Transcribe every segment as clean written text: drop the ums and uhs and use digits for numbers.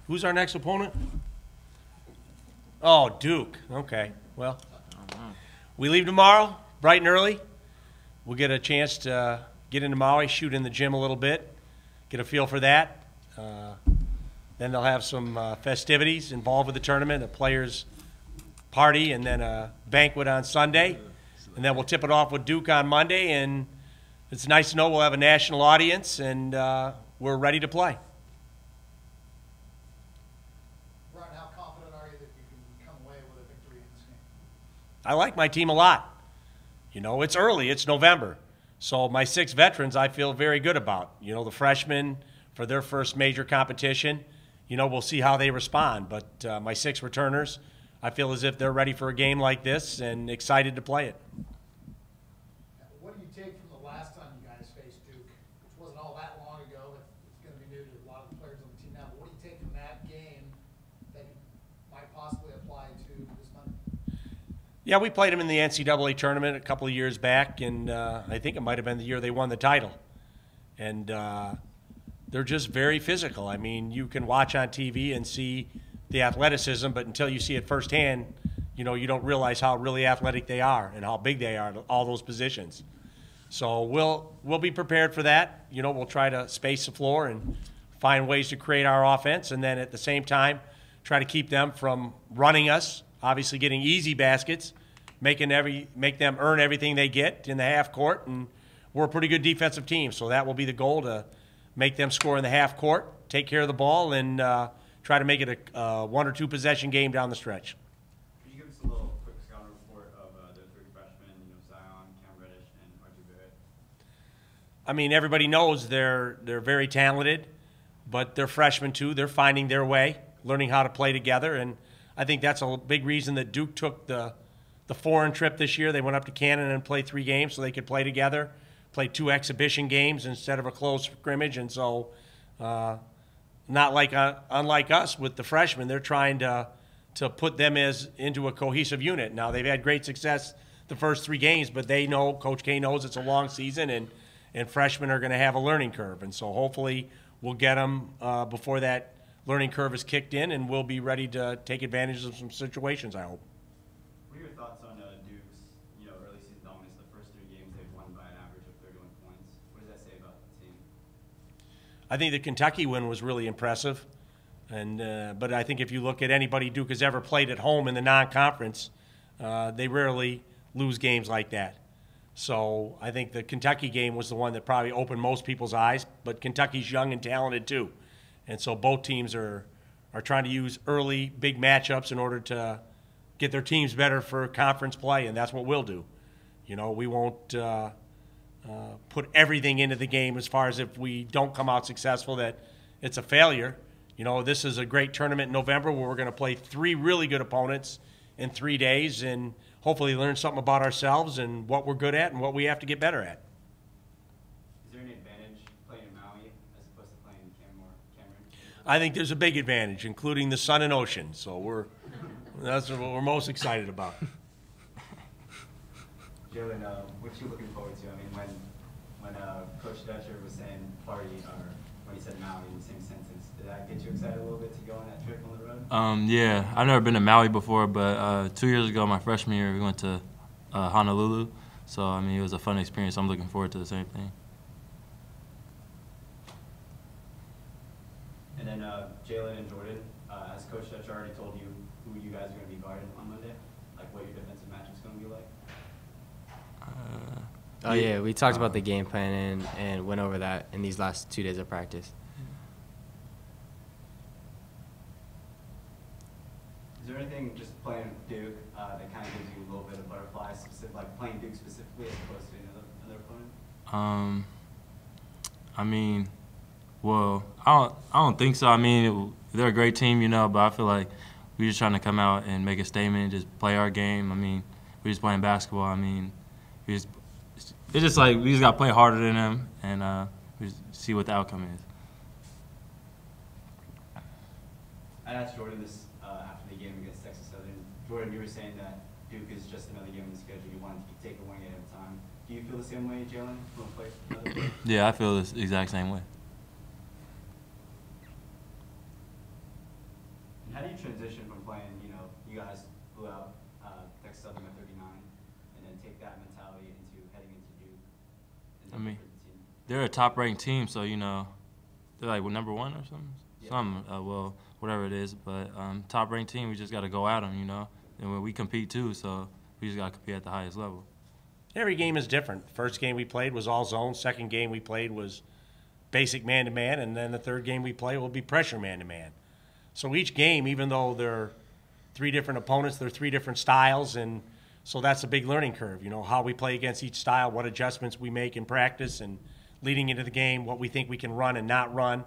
Who's our next opponent? Oh, Duke. Okay. Well, we leave tomorrow, bright and early. We'll get a chance to get into Maui, shoot in the gym a little bit, get a feel for that. Then they'll have some festivities involved with the tournament, a players' party, and then a banquet on Sunday. And then we'll tip it off with Duke on Monday. And it's nice to know we'll have a national audience, and we're ready to play. Brian, how confident are you that you can come away with a victory in this game? I like my team a lot. You know, it's early. It's November. So my 6 veterans I feel very good about. You know, the freshmen for their first major competition, you know, we'll see how they respond. But my 6 returners, I feel as if they're ready for a game like this and excited to play it. What do you take from the last time you guys faced Duke, which wasn't all that long ago, but it's going to be new to a lot of the players on the team now. But what do you take from that game that you might possibly apply to this Monday? Yeah, we played them in the NCAA tournament a couple of years back, and I think it might have been the year they won the title. And they're just very physical. I mean, you can watch on TV and see the athleticism, but until you see it firsthand, you know, you don't realize how really athletic they are and how big they are at all those positions. So we'll be prepared for that. You know, we'll try to space the floor and find ways to create our offense, and then at the same time try to keep them from running us, obviously getting easy baskets, make them earn everything they get in the half court, and we're a pretty good defensive team, so that will be the goal, to make them score in the half court, take care of the ball, and try to make it a 1 or 2 possession game down the stretch. Could you give us a little quick scouting report of the 3 freshmen, you know, Zion, Cam Reddish, and RJ Barrett? I mean, everybody knows they're very talented, but they're freshmen too. They're finding their way, learning how to play together, and I think that's a big reason that Duke took the foreign trip this year. They went up to Canada and played 3 games so they could play together, played 2 exhibition games instead of a closed scrimmage, and so unlike us with the freshmen, they're trying to put them into a cohesive unit. Now, they've had great success the first 3 games, but they know, Coach K knows it's a long season, and freshmen are going to have a learning curve. And so hopefully we'll get them before that learning curve is kicked in, and we'll be ready to take advantage of some situations, I hope. What are your thoughts on Duke's, you know, early season dominance? The first 3 games they've won by an average of 31 points. What does that say about the team? I think the Kentucky win was really impressive, but I think if you look at anybody Duke has ever played at home in the non-conference, they rarely lose games like that. So I think the Kentucky game was the one that probably opened most people's eyes, but Kentucky's young and talented too. And so both teams are trying to use early big matchups in order to get their teams better for conference play, and that's what we'll do. You know, we won't put everything into the game as far as if we don't come out successful that it's a failure. You know, this is a great tournament in November where we're going to play 3 really good opponents in 3 days and hopefully learn something about ourselves and what we're good at and what we have to get better at. Is there any advantage playing in Maui as opposed to playing in Cameron? I think there's a big advantage, including the sun and ocean. So that's what we're most excited about. Jalen, what you looking forward to? I mean, when Coach Dutcher was saying party, or when he said Maui in the same sentence, did that get you excited a little bit to go on that trip on the road? Yeah, I've never been to Maui before, but 2 years ago, my freshman year, we went to Honolulu. So, I mean, it was a fun experience. I'm looking forward to the same thing. And then Jalen and Jordan, has Coach Dutcher already told you who you guys are going to be guarding on Monday? Like what your defensive matchup's going to be like? Oh yeah, we talked about the game plan and went over that in these last 2 days of practice. Is there anything just playing with Duke that kind of gives you a little bit of butterflies, like playing Duke specifically as opposed to another opponent? I mean, well, I don't think so. I mean, they're a great team, you know, but I feel like we're just trying to come out and make a statement, just play our game. I mean, we're just playing basketball. I mean, it's just like we just got to play harder than them and we just see what the outcome is. I asked Jordan this after the game against Texas Southern. Jordan, you were saying that Duke is just another game in the schedule. You wanted to take it one game at a time. Do you feel the same way, Jalen? You want to play another game? Yeah, I feel the exact same way. How do you transition from playing, you guys blew out Texas Southern at 39, and then take that mentality into heading into Duke? I mean, they're a top-ranked team, so, they're like, number 1 or something? Yeah. Well, whatever it is. But top-ranked team, we just got to go at them, And when we compete, too, so we just got to compete at the highest level. Every game is different. First game we played was all zone. Second game we played was basic man-to-man, and then the third game we play will be pressure man-to-man. So each game, even though they're 3 different opponents, they're 3 different styles, and so that's a big learning curve, how we play against each style, what adjustments we make in practice, and leading into the game, what we think we can run and not run.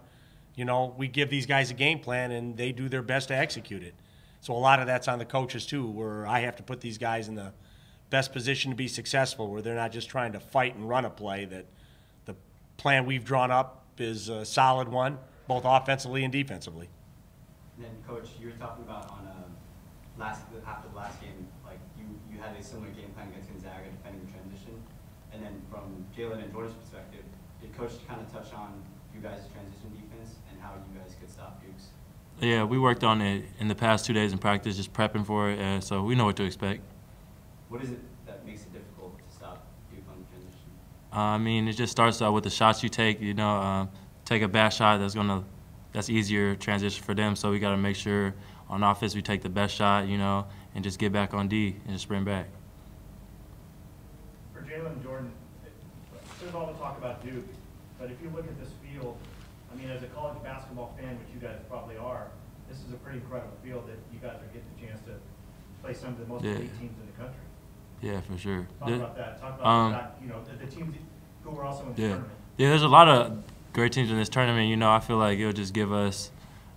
We give these guys a game plan, and they do their best to execute it. So a lot of that's on the coaches, too, where I have to put these guys in the best position to be successful, where they're not just trying to fight and run a play, that the plan we've drawn up is a solid one, both offensively and defensively. And then, Coach, you were talking about on after the last game, like you had a similar game plan against Gonzaga, defending the transition. And then from Jalen and Jordan's perspective, did Coach kind of touch on you guys' transition defense and how you guys could stop Duke's? Yeah, we worked on it in the past 2 days in practice, just prepping for it, and so we know what to expect. What is it that makes it difficult to stop Duke on the transition? I mean, it just starts out with the shots you take. Take a bad shot that's easier transition for them. So we got to make sure on offense we take the best shot, and just get back on D and just sprint back. For Jalen and Jordan, there's all the talk about Duke, but if you look at this field, I mean, as a college basketball fan, which you guys probably are, this is a pretty incredible field that you guys are getting the chance to play some of the most elite teams in the country. Yeah, for sure. Talk about that. Talk about the teams who were also in the tournament. Yeah, there's a lot of great teams in this tournament. I feel like it'll just give us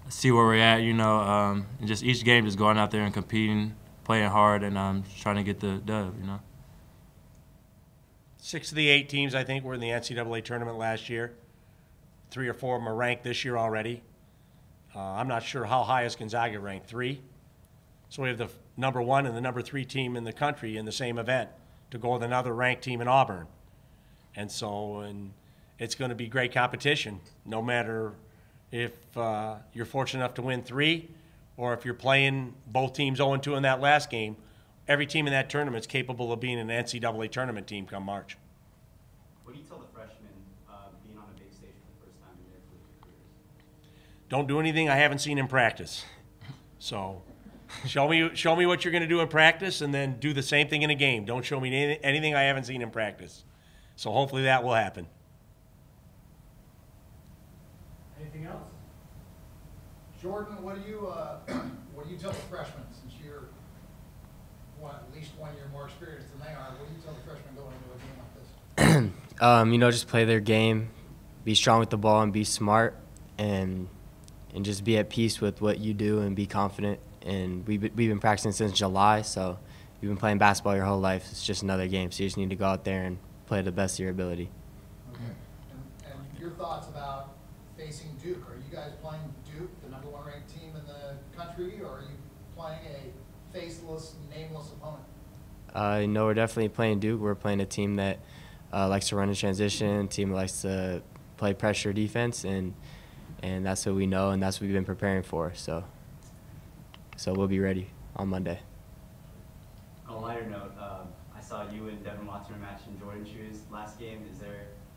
see where we're at. And just each game, just going out there and competing, playing hard, and trying to get the dub. 6 of the 8 teams, I think, were in the NCAA tournament last year. 3 or 4 of them are ranked this year already. I'm not sure how high is Gonzaga ranked, 3. So we have the number 1 and the number 3 team in the country in the same event to go with another ranked team in Auburn. And it's going to be great competition, no matter if you're fortunate enough to win 3 or if you're playing both teams 0-2 in that last game. Every team in that tournament is capable of being an NCAA tournament team come March. What do you tell the freshmen being on a big stage for the first time in their careers? Don't do anything I haven't seen in practice. So show me what you're going to do in practice, and then do the same thing in a game. Don't show me anything I haven't seen in practice. So hopefully that will happen. Anything else? Jordan, what do you tell the freshmen, since you're at least 1 year more experienced than they are? What do you tell the freshmen going into a game like this? Just play their game, be strong with the ball, and be smart, and just be at peace with what you do and be confident. And we've been practicing since July, so you've been playing basketball your whole life. It's just another game, so you just need to go out there and play to the best of your ability. Okay. And your thoughts about facing Duke? Are you guys playing Duke, the number 1 ranked team in the country, or are you playing a faceless, nameless opponent? No, we're definitely playing Duke. We're playing a team that likes to run in transition, a team that likes to play pressure defense, and that's what we know, and that's what we've been preparing for. So we'll be ready on Monday. On a lighter note, I saw you and Devin Watson were matching Jordan shoes last game. Do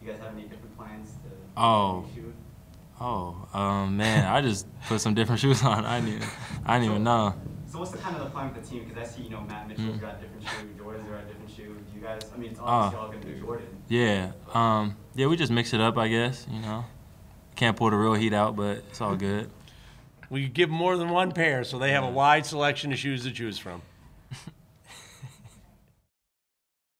you guys have any different plans to shoot? Man, I just put some different shoes on. I didn't even know. So what's the plan with the team? Because I see, Matt Mitchell's got a different shoe, Jordan's got a different shoe. Do you guys, it's obviously all going to be Jordan. Yeah, we just mix it up, I guess, Can't pull the real heat out, but it's all good. We give them more than 1 pair, so they have a wide selection of shoes to choose from.